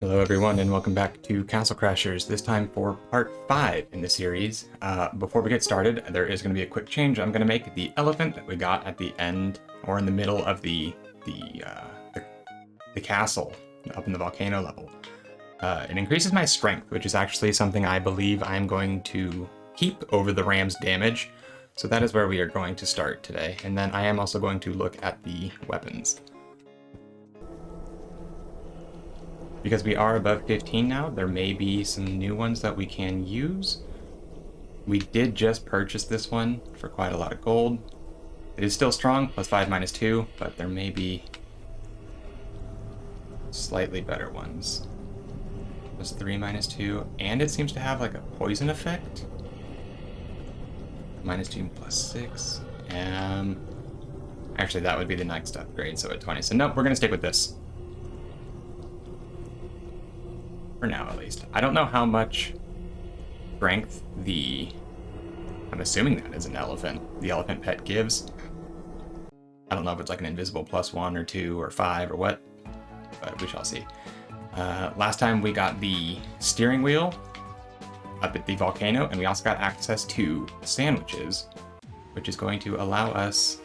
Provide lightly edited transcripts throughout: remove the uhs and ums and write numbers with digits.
Hello everyone and welcome back to Castle Crashers, this time for part 5 in the series. Before we get started, there is going to be a quick change. I'm going to make the elephant that we got at the end, or in the middle of the castle, up in the volcano level. It increases my strength, which is actually something I believe I'm going to keep over the ram's damage. So that is where we are going to start today. And then I am also going to look at the weapons. Because we are above 15 now, there may be some new ones that we can use. We did just purchase this one for quite a lot of gold. It is still strong, +5 -2, but there may be slightly better ones. +3 -2, and it seems to have like a poison effect. -2 +6. Actually, that would be the next upgrade, so at 20. So nope, we're gonna stick with this. For now, at least. I don't know how much strength I'm assuming that is an elephant. The elephant pet gives. I don't know if it's like an invisible +1 or 2 or 5 or what, but we shall see. Last time we got the steering wheel up at the volcano, and we also got access to sandwiches, which is going to allow us...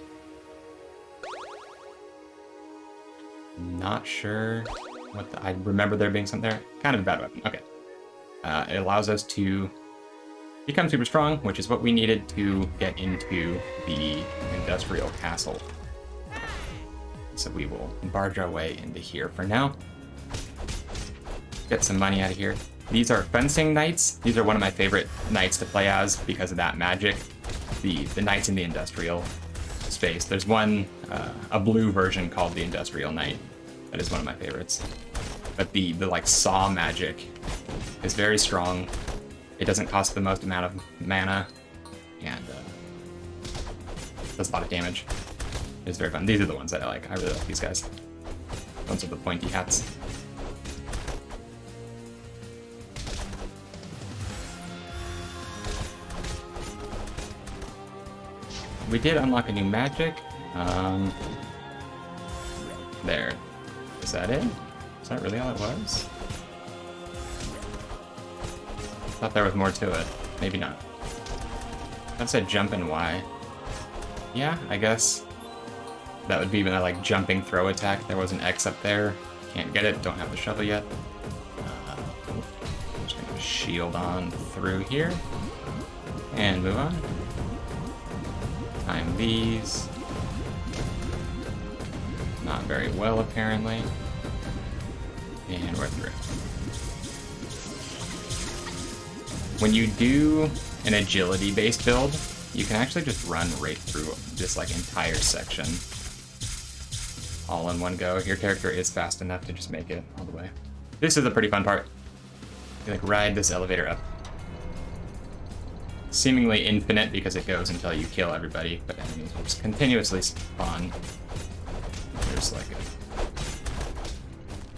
Not sure... I remember there being something there. Kind of a bad weapon. Okay. It allows us to become super strong, which is what we needed to get into the industrial castle. So we will barge our way into here for now. Get some money out of here. These are fencing knights. These are one of my favorite knights to play as because of that magic. The knights in the industrial space. There's one, a blue version called the industrial knight. That is one of my favorites. But the like saw magic is very strong. It doesn't cost the most amount of mana, and does a lot of damage. It's very fun. These are the ones that I like. I really like these guys. Ones with the pointy hats. We did unlock a new magic. There. Is that it? Is that really all it was? Thought there was more to it. Maybe not. That said jump and Y. Yeah, I guess that would be my like jumping throw attack. There was an X up there. Can't get it. Don't have the shovel yet. I'm just gonna shield on through here and move on. Time these. Not very well, apparently. And we're through. When you do an agility-based build, you can actually just run right through this like entire section all in one go. Your character is fast enough to just make it all the way. This is a pretty fun part. You like ride this elevator up. Seemingly infinite because it goes until you kill everybody, but enemies will just continuously spawn. There's like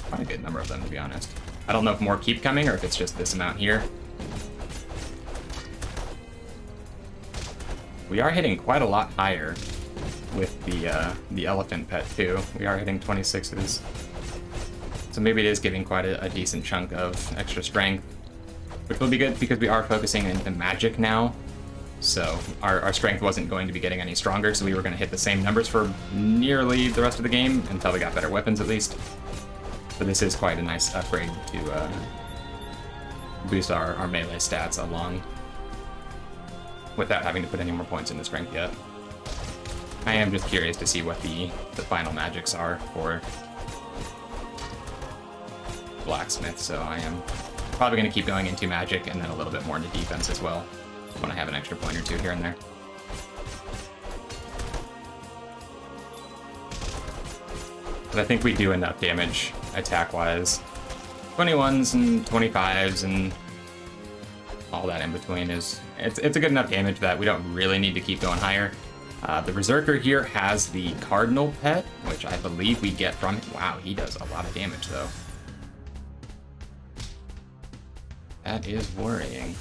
quite a good number of them, to be honest. I don't know if more keep coming or if it's just this amount here. We are hitting quite a lot higher with the elephant pet too. We are hitting 26s. So maybe it is giving quite a decent chunk of extra strength, which will be good because we are focusing into magic now. So our strength wasn't going to be getting any stronger, so we were going to hit the same numbers for nearly the rest of the game, until we got better weapons at least. But this is quite a nice upgrade to boost our melee stats along without having to put any more points into strength yet. I am just curious to see what the final magics are for Blacksmith, so I am probably going to keep going into magic and then a little bit more into defense as well, when I have an extra point or two here and there. But I think we do enough damage attack-wise. 21s and 25s and all that in between is... It's a good enough damage that we don't really need to keep going higher. The Berserker here has the Cardinal pet, which I believe we get from... Wow, he does a lot of damage, though. That is worrying.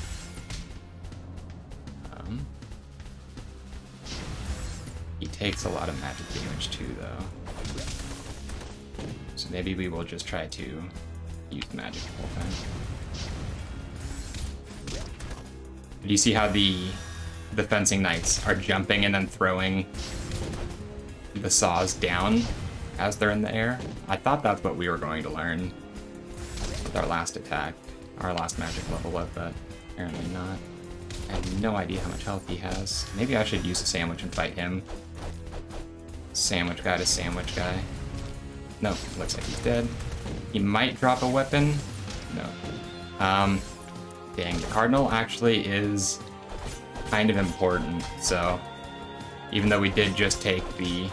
He takes a lot of magic damage too, though. So maybe we will just try to Used magic the whole time. Do you see how the fencing knights are jumping and then throwing the saws down as they're in the air? I thought that's what we were going to learn with our last attack, our last magic level up, but apparently not. I have no idea how much health he has. Maybe I should use a sandwich and fight him. Sandwich guy to sandwich guy. No, looks like he's dead. He might drop a weapon. No. Dang, the Cardinal actually is kind of important, so even though we did just take the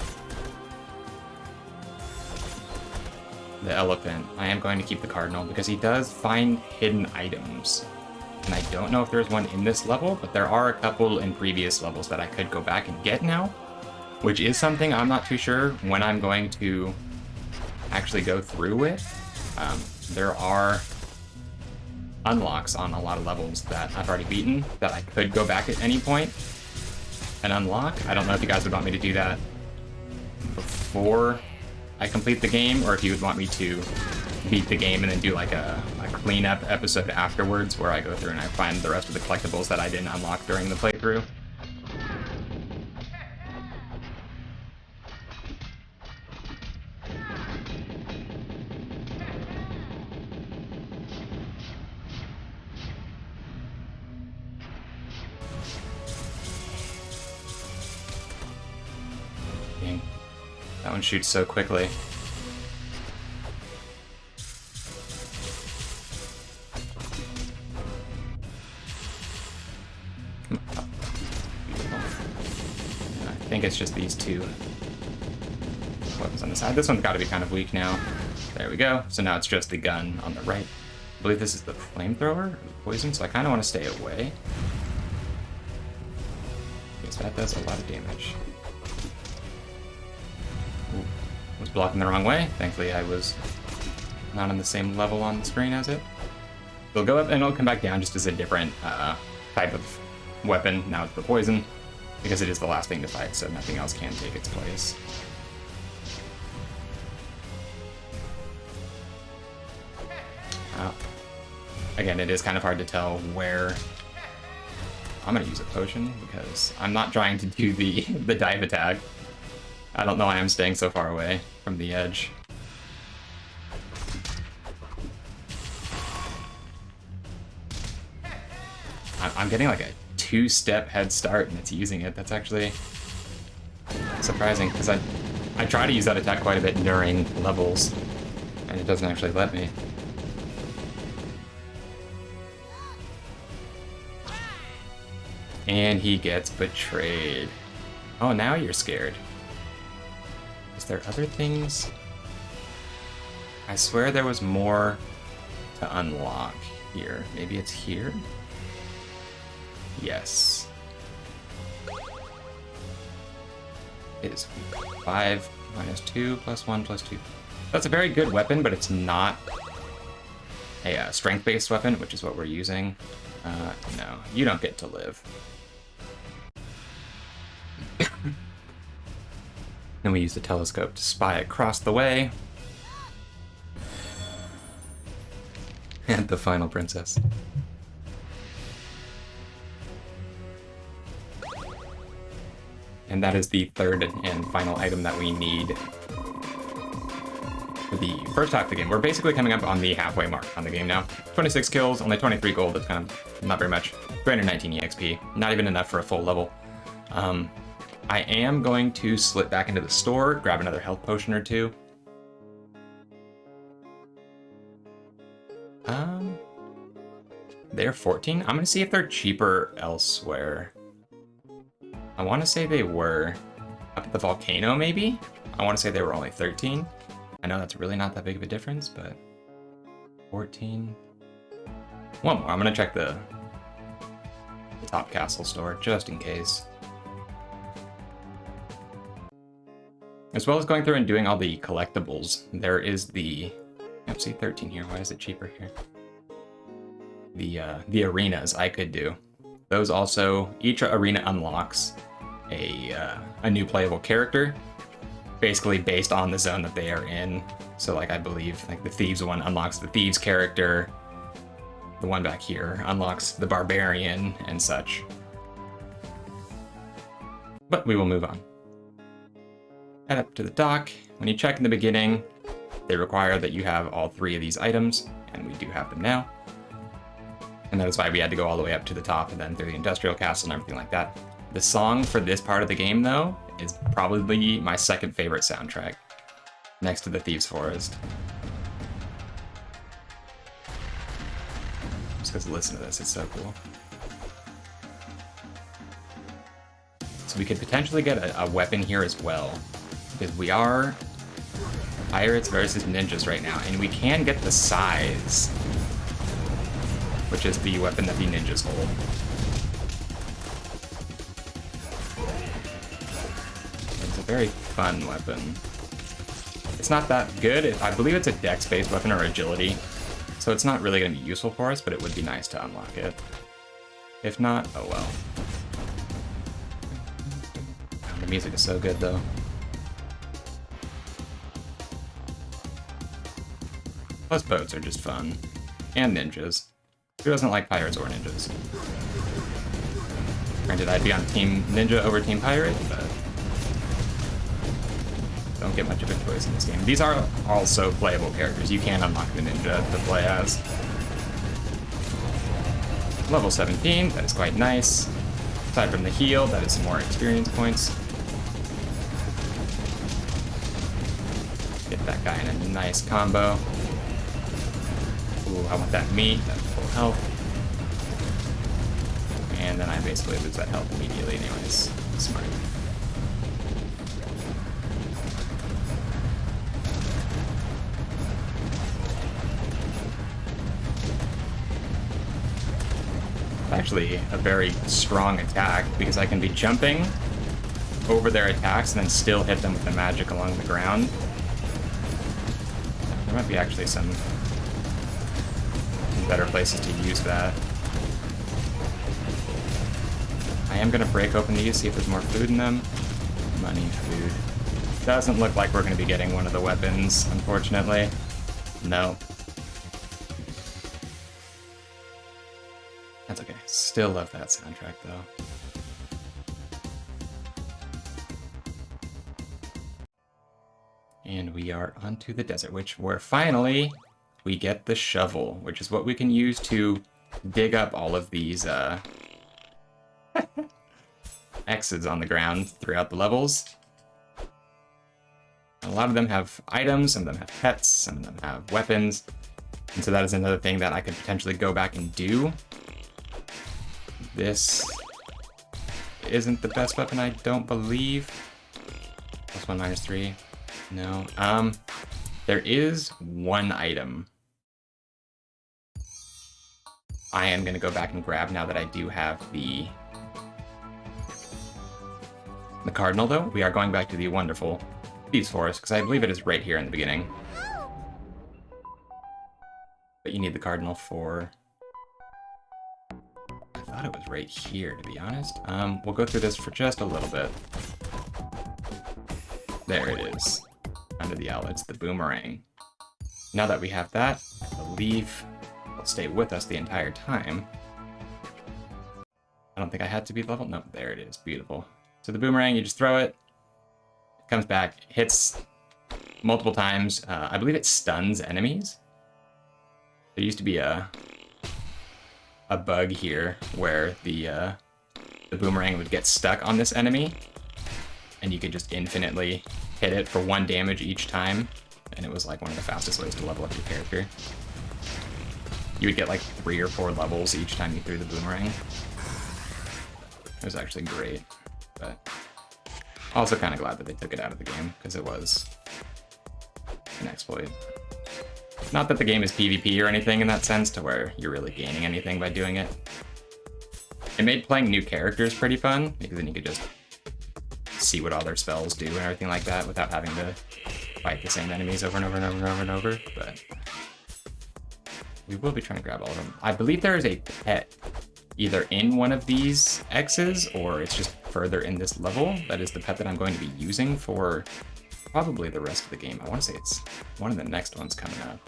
elephant, I am going to keep the Cardinal because he does find hidden items. And I don't know if there's one in this level, but there are a couple in previous levels that I could go back and get now, which is something I'm not too sure when I'm going to actually go through with. There are unlocks on a lot of levels that I've already beaten that I could go back at any point and unlock. I don't know if you guys would want me to do that before I complete the game, or if you would want me to beat the game and then do like a cleanup episode afterwards where I go through and I find the rest of the collectibles that I didn't unlock during the playthrough. Dang. That one shoots so quickly. I think it's just these two weapons on the side. This one's got to be kind of weak now. There we go. So now it's just the gun on the right. I believe this is the flamethrower, or the poison, so I kind of want to stay away. Because that does a lot of damage. Ooh, was blocking the wrong way. Thankfully I was not on the same level on the screen as it. It'll go up and it'll come back down just as a different type of weapon. Now it's the poison, because it is the last thing to fight, so nothing else can take its place. Again, it is kind of hard to tell where... I'm going to use a potion, because I'm not trying to do the dive attack. I don't know why I'm staying so far away from the edge. I'm getting like a 2-step head start and it's using it. That's actually surprising, because I try to use that attack quite a bit during levels and it doesn't actually let me. And he gets betrayed. Oh, now you're scared. Is there other things? I swear there was more to unlock here. Maybe it's here? Yes. It is 5 minus 2 plus 1 plus 2. That's a very good weapon, but it's not a strength-based weapon, which is what we're using. No, you don't get to live. Then we use the telescope to spy across the way. And the final princess. And that is the third and final item that we need for the first half of the game. We're basically coming up on the halfway mark on the game now. 26 kills, only 23 gold, that's kind of not very much. 319 EXP, not even enough for a full level. I am going to slip back into the store, grab another health potion or two. They're 14. I'm gonna see if they're cheaper elsewhere. I want to say they were up at the volcano, maybe? I want to say they were only 13. I know that's really not that big of a difference, but 14. One more. I'm gonna check the top castle store just in case. As well as going through and doing all the collectibles, there is the... Yep, see 13 here. Why is it cheaper here? The arenas I could do. Those also, each arena unlocks a new playable character. basically based on the zone that they are in. So like I believe like the Thieves one unlocks the Thieves character, the one back here unlocks the Barbarian and such. But we will move on. Head up to the dock. When you check in the beginning, they require that you have all 3 of these items, and we do have them now. And that is why we had to go all the way up to the top and then through the industrial castle and everything like that. The song for this part of the game, though, is probably my second favorite soundtrack, next to the Thieves' Forest. Just because listen to this, it's so cool. So we could potentially get a weapon here as well, because we are pirates versus ninjas right now, and we can get the Sais, which is the weapon that the ninjas hold. It's a very fun weapon. It's not that good. I believe it's a dex-based weapon or agility, so it's not really going to be useful for us, but it would be nice to unlock it. If not, oh well. The music is so good, though. Plus boats are just fun. And ninjas. Who doesn't like pirates or ninjas? Granted, I'd be on Team Ninja over Team Pirate, but don't get much of a choice in this game. These are also playable characters. You can unlock the ninja to play as. Level 17, that is quite nice. Aside from the heal, that is some more experience points. Get that guy in a nice combo. Ooh, I want that meat, that's full health. And then I basically lose that health immediately anyways. Smart. Actually a very strong attack because I can be jumping over their attacks and then still hit them with the magic along the ground. There might be actually some better places to use that. I am going to break open these, see if there's more food in them. Money, food. Doesn't look like we're going to be getting one of the weapons, unfortunately. No. That's okay. Still love that soundtrack, though. And we are onto the desert, where finally we get the shovel, which is what we can use to dig up all of these X's on the ground throughout the levels. A lot of them have items, some of them have pets, some of them have weapons. And so that is another thing that I could potentially go back and do. This isn't the best weapon, I don't believe. +1, -3. No. There is one item I am going to go back and grab now that I do have the Cardinal, though. We are going back to the wonderful Thieves' Forest, because I believe it is right here in the beginning. But you need the Cardinal for... I thought it was right here, to be honest. We'll go through this for just a little bit. There it is. Under the owl, it's the boomerang. Now that we have that, I believe it'll stay with us the entire time. I don't think I had to be leveled. No, there it is. Beautiful. So the boomerang, you just throw it, it comes back, hits multiple times. I believe it stuns enemies. There used to be a bug here where the boomerang would get stuck on this enemy, and you could just infinitely hit it for 1 damage each time, and it was like one of the fastest ways to level up your character. You would get like 3 or 4 levels each time you threw the boomerang. It was actually great. But also kind of glad that they took it out of the game, because it was an exploit. Not that the game is PvP or anything in that sense, to where you're really gaining anything by doing it. It made playing new characters pretty fun, because then you could just see what all their spells do and everything like that without having to fight the same enemies over and over and over and over and over. But we will be trying to grab all of them. I believe there is a pet either in one of these X's, or it's just further in this level. That is the pet that I'm going to be using for probably the rest of the game. I want to say it's one of the next ones coming up.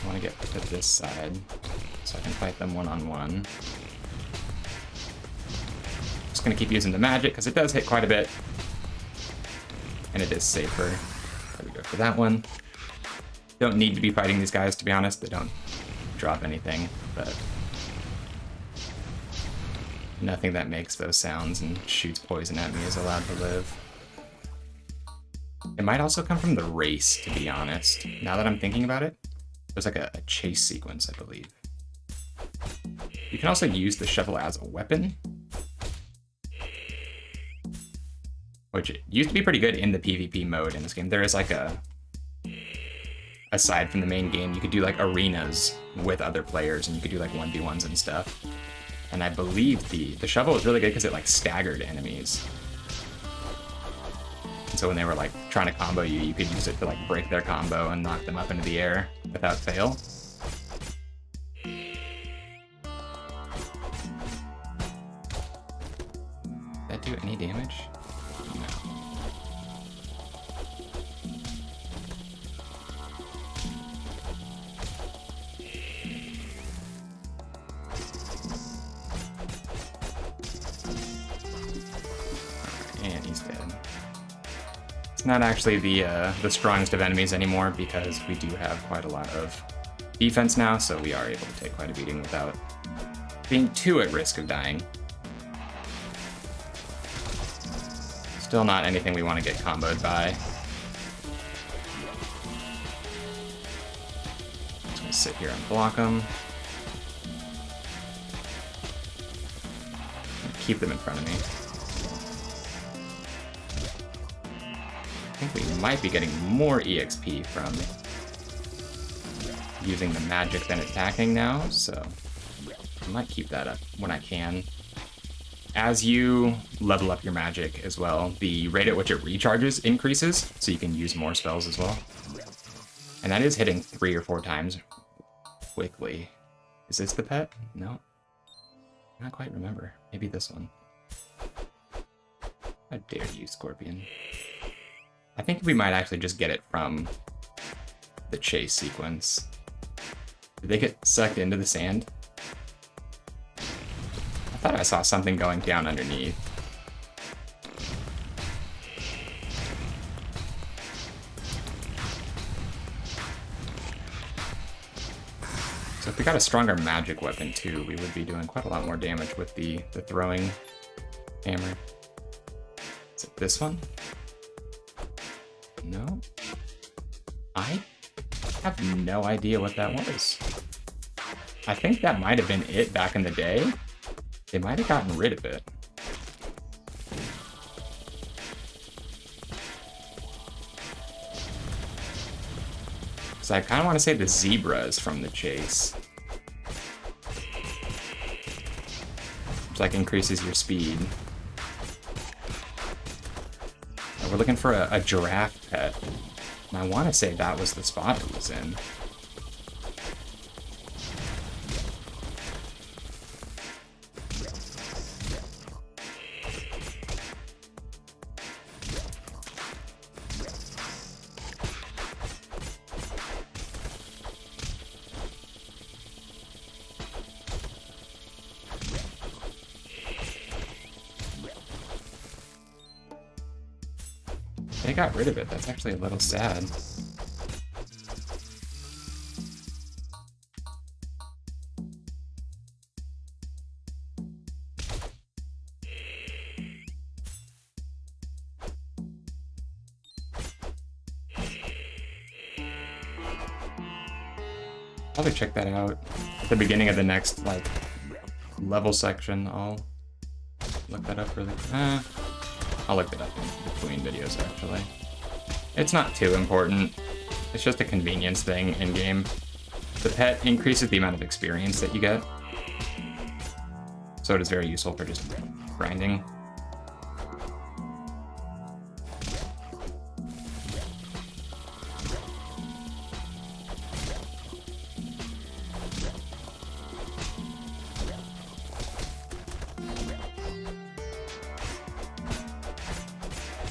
I want to get to this side so I can fight them one-on-one. Just going to keep using the magic because it does hit quite a bit. And it is safer. There we go for that one. Don't need to be fighting these guys, to be honest. They don't drop anything, but nothing that makes those sounds and shoots poison at me is allowed to live. It might also come from the race, to be honest. Now that I'm thinking about it, there's like a chase sequence, I believe. You can also use the shovel as a weapon, which used to be pretty good in the PvP mode in this game. There is like aside from the main game, you could do like arenas with other players, and you could do like 1v1s and stuff. And I believe the shovel was really good because it like staggered enemies. And so when they were like trying to combo you, you could use it to like break their combo and knock them up into the air without fail. Did that do any damage? No. And he's dead. It's not actually the strongest of enemies anymore because we do have quite a lot of defense now, so we are able to take quite a beating without being too at risk of dying. Still not anything we want to get comboed by. Just gonna sit here and block them. Keep them in front of me. I think we might be getting more EXP from using the magic than attacking now, so I might keep that up when I can. As you level up your magic as well, the rate at which it recharges increases, so you can use more spells as well. And that is hitting 3 or 4 times quickly. Is this the pet? No. I don't quite remember. Maybe this one. How dare you, Scorpion. I think we might actually just get it from the chase sequence. Did they get sucked into the sand? I thought I saw something going down underneath. So if we got a stronger magic weapon too, we would be doing quite a lot more damage with the throwing hammer. Is it this one? No? I have no idea what that was. I think that might have been it back in the day. They might have gotten rid of it. So I kind of want to say the zebra is from the chase. Which like increases your speed. We're looking for a giraffe pet. And I want to say that was the spot it was in. They got rid of it. That's actually a little sad. Probably check that out at the beginning of the next like level section. I'll look that up really. I'll look it up in between videos, actually. It's not too important. It's just a convenience thing in-game. The pet increases the amount of experience that you get. So it is very useful for just grinding.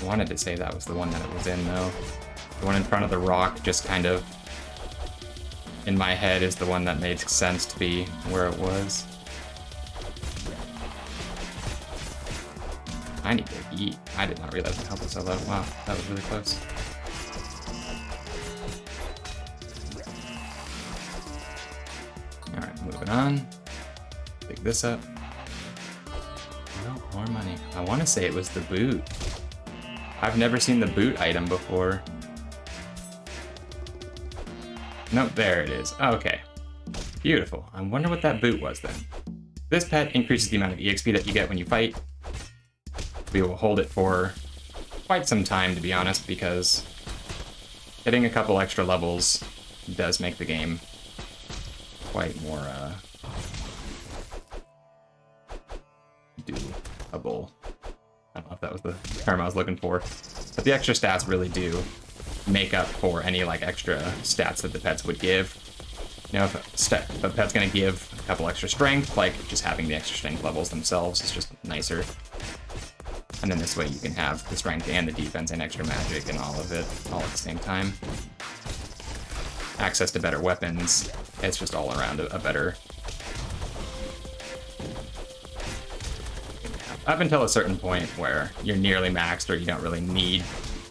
I wanted to say that was the one that it was in, though. The one in front of the rock just kind of, in my head, is the one that made sense to be where it was. I need to eat. I did not realize my health was so low. Wow, that was really close. Alright, moving on. Pick this up. No, more money. I want to say it was the boot. I've never seen the boot item before. Nope, there it is. Okay. Beautiful. I wonder what that boot was then. This pet increases the amount of EXP that you get when you fight. We will hold it for quite some time, to be honest, because hitting a couple extra levels does make the game quite more doable. I don't know if that was the term I was looking for, but the extra stats really do make up for any like extra stats that the pets would give. You know, if a pet's gonna give a couple extra strength, like just having the extra strength levels themselves is just nicer. And then this way you can have the strength and the defense and extra magic and all of it all at the same time. Access to better weapons. It's just all around a better... Up until a certain point where you're nearly maxed or you don't really need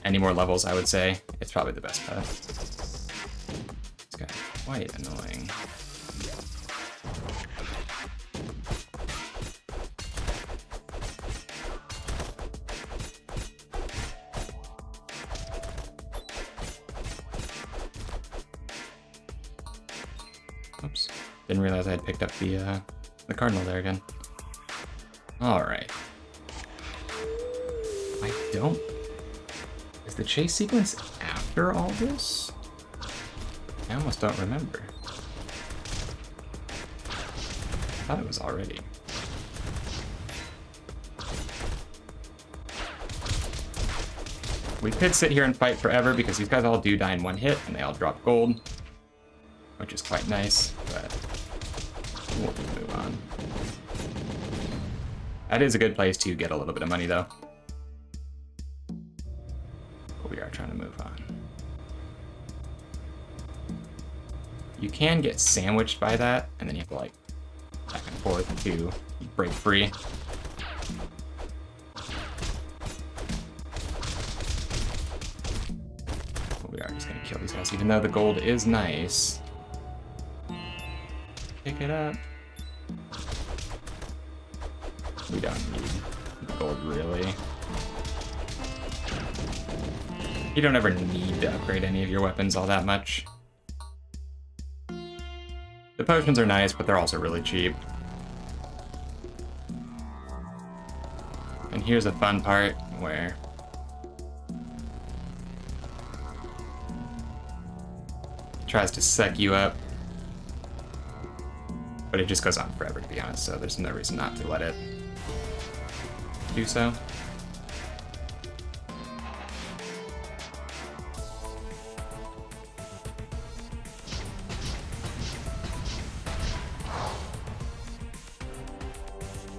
any more levels, I would say, it's probably the best pet. It's kind of quite annoying. Oops. Didn't realize I had picked up the cardinal there again. Alright. I don't... Is the chase sequence after all this? I almost don't remember. I thought it was already. We could sit here and fight forever because these guys all do die in one hit and they all drop gold, which is quite nice, but we'll move on. That is a good place to get a little bit of money, though. But we are trying to move on. You can get sandwiched by that, and then you have to, like, back and forth to break free. But we are just gonna kill these guys, even though the gold is nice. Pick it up. We don't need gold, really. You don't ever need to upgrade any of your weapons all that much. The potions are nice, but they're also really cheap. And here's a fun part where it tries to suck you up. But it just goes on forever, to be honest, so there's no reason not to let it do so.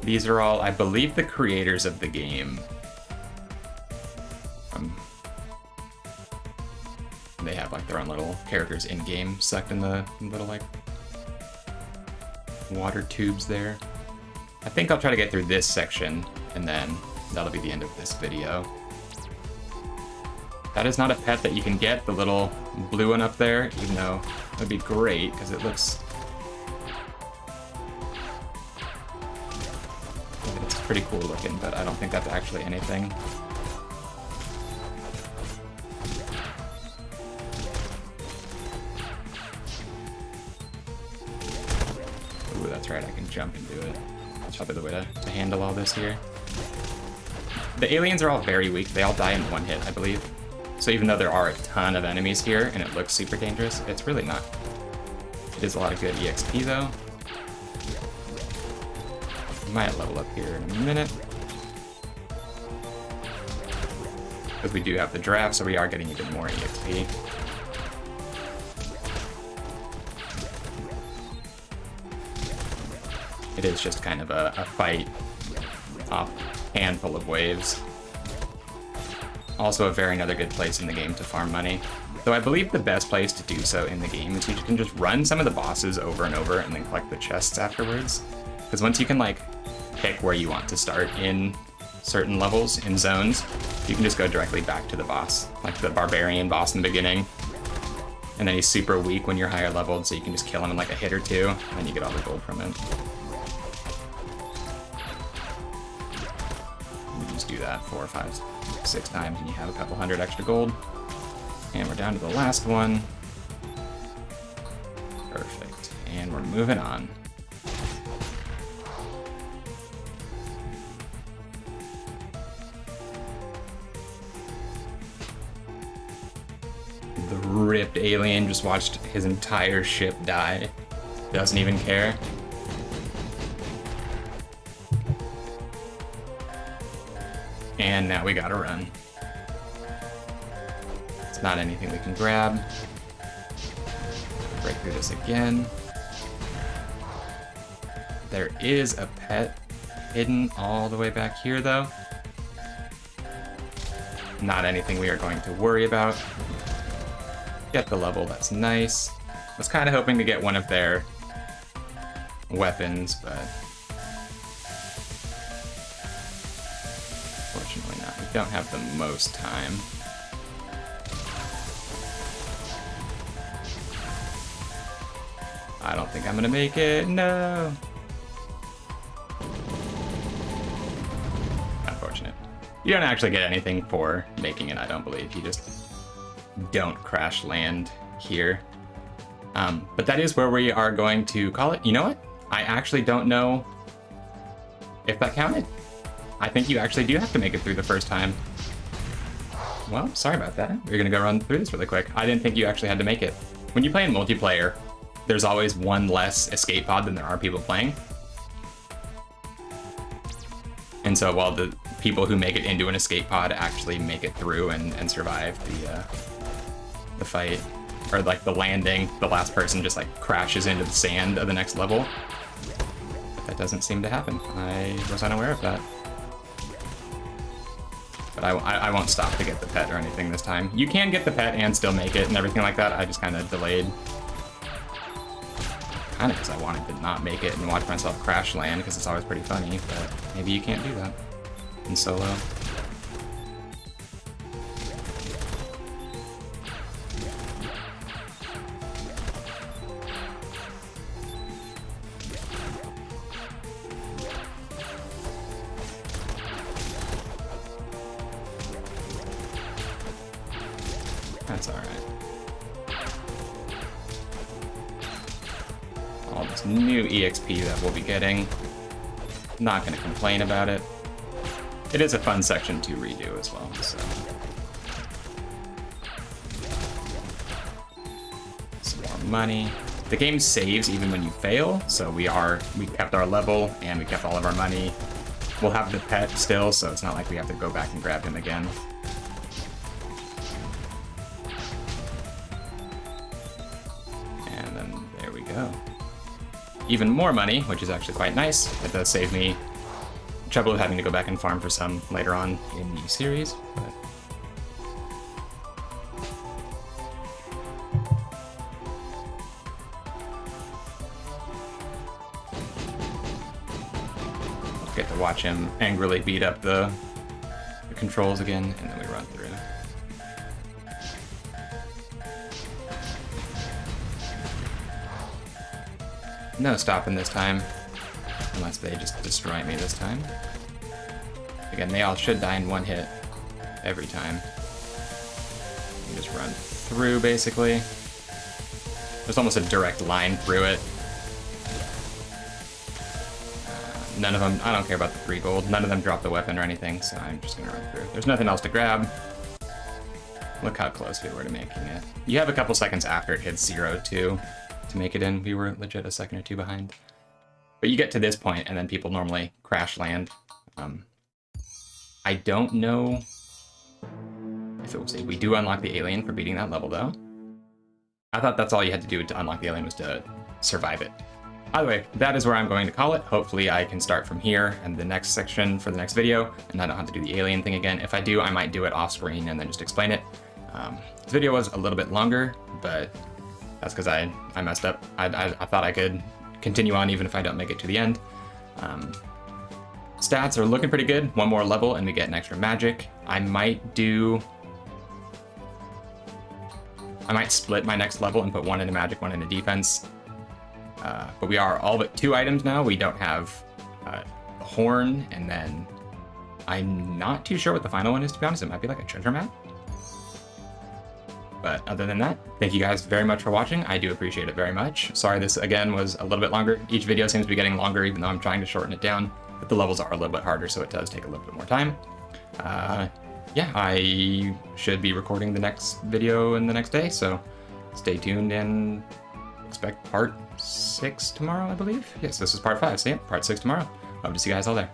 These are all, I believe, the creators of the game. They have like their own little characters in-game sucked in the little like water tubes there. I think I'll try to get through this section, and then that'll be the end of this video. That is not a pet that you can get, the little blue one up there, even though it would be great, because it looks... It's pretty cool looking, but I don't think that's actually anything. Ooh, that's right, I can jump and do it. That's probably the way to handle all this here. The aliens are all very weak. They all die in one hit, I believe. So even though there are a ton of enemies here and it looks super dangerous, it's really not. It is a lot of good EXP though. We might level up here in a minute. Because we do have the draft, so we are getting even more EXP. It is just kind of a fight off a handful of waves. Also a very another good place in the game to farm money. Though I believe the best place to do so in the game is you can just run some of the bosses over and over and then collect the chests afterwards. Because once you can like pick where you want to start in certain levels, in zones, you can just go directly back to the boss. Like the barbarian boss in the beginning. And then he's super weak when you're higher leveled, so you can just kill him in like a hit or two, and then you get all the gold from him. You just do that 4, 5, 6 times, and you have a couple hundred extra gold. And we're down to the last one. Perfect. And we're moving on. The ripped alien just watched his entire ship die. Doesn't even care. And now we gotta run. It's not anything we can grab. Break through this again. There is a pet hidden all the way back here though. Not anything we are going to worry about. Get the level, that's nice. I was kind of hoping to get one of their weapons, but fortunately not. We don't have the most time. I don't think I'm gonna make it, no! Unfortunate. You don't actually get anything for making it, I don't believe. You just don't crash land here. But that is where we are going to call it. You know what? I actually don't know if that counted. I think you actually do have to make it through the first time. Well, sorry about that. We're gonna go run through this really quick. I didn't think you actually had to make it. When you play in multiplayer, there's always one less escape pod than there are people playing. And so while the people who make it into an escape pod actually make it through and survive the fight, or like the landing, the last person just like crashes into the sand of the next level. But that doesn't seem to happen. I was unaware of that. But I won't stop to get the pet or anything this time. You can get the pet and still make it and everything like that. I just kind of delayed. Kind of because I wanted to not make it and watch myself crash land because it's always pretty funny, but maybe you can't do that in solo. That's alright. All this new EXP that we'll be getting. Not going to complain about it. It is a fun section to redo as well, so. Some more money. The game saves even when you fail, so we kept our level and we kept all of our money. We'll have the pet still, so it's not like we have to go back and grab him again. And then there we go. Even more money, which is actually quite nice. It does save me trouble of having to go back and farm for some later on in the series, but I'll get to watch him angrily beat up the controls again, and then we run through. No stopping this time. Unless they just destroy me this time. Again, they all should die in one hit every time. You just run through, basically. There's almost a direct line through it. None of them, I don't care about the 3 gold. None of them drop the weapon or anything, so I'm just gonna run through. There's nothing else to grab. Look how close we were to making it. You have a couple seconds after it hits 0, too, to make it in. We were legit a second or 2 behind. But you get to this point, and then people normally crash land. I don't know if it was we do unlock the alien for beating that level, though. I thought that's all you had to do to unlock the alien was to survive it. Either way, that is where I'm going to call it. Hopefully I can start from here and the next section for the next video, and I don't have to do the alien thing again. If I do, I might do it off screen and then just explain it. This video was a little bit longer, but that's because I messed up. I thought I could continue on even if I don't make it to the end. Stats are looking pretty good. One more level and we get an extra magic. I might split my next level and put one into magic, one into defense. But we are all but 2 items now. We don't have a horn, and then I'm not too sure what the final one is, to be honest. It might be like a treasure map. But other than that, thank you guys very much for watching. I do appreciate it very much. Sorry this, again, was a little bit longer. Each video seems to be getting longer, even though I'm trying to shorten it down. But the levels are a little bit harder, so it does take a little bit more time. Yeah, I should be recording the next video in the next day, so stay tuned and expect part 6 tomorrow, I believe. Yes, this is part 5, so yeah, part 6 tomorrow. Hope to see you guys all there.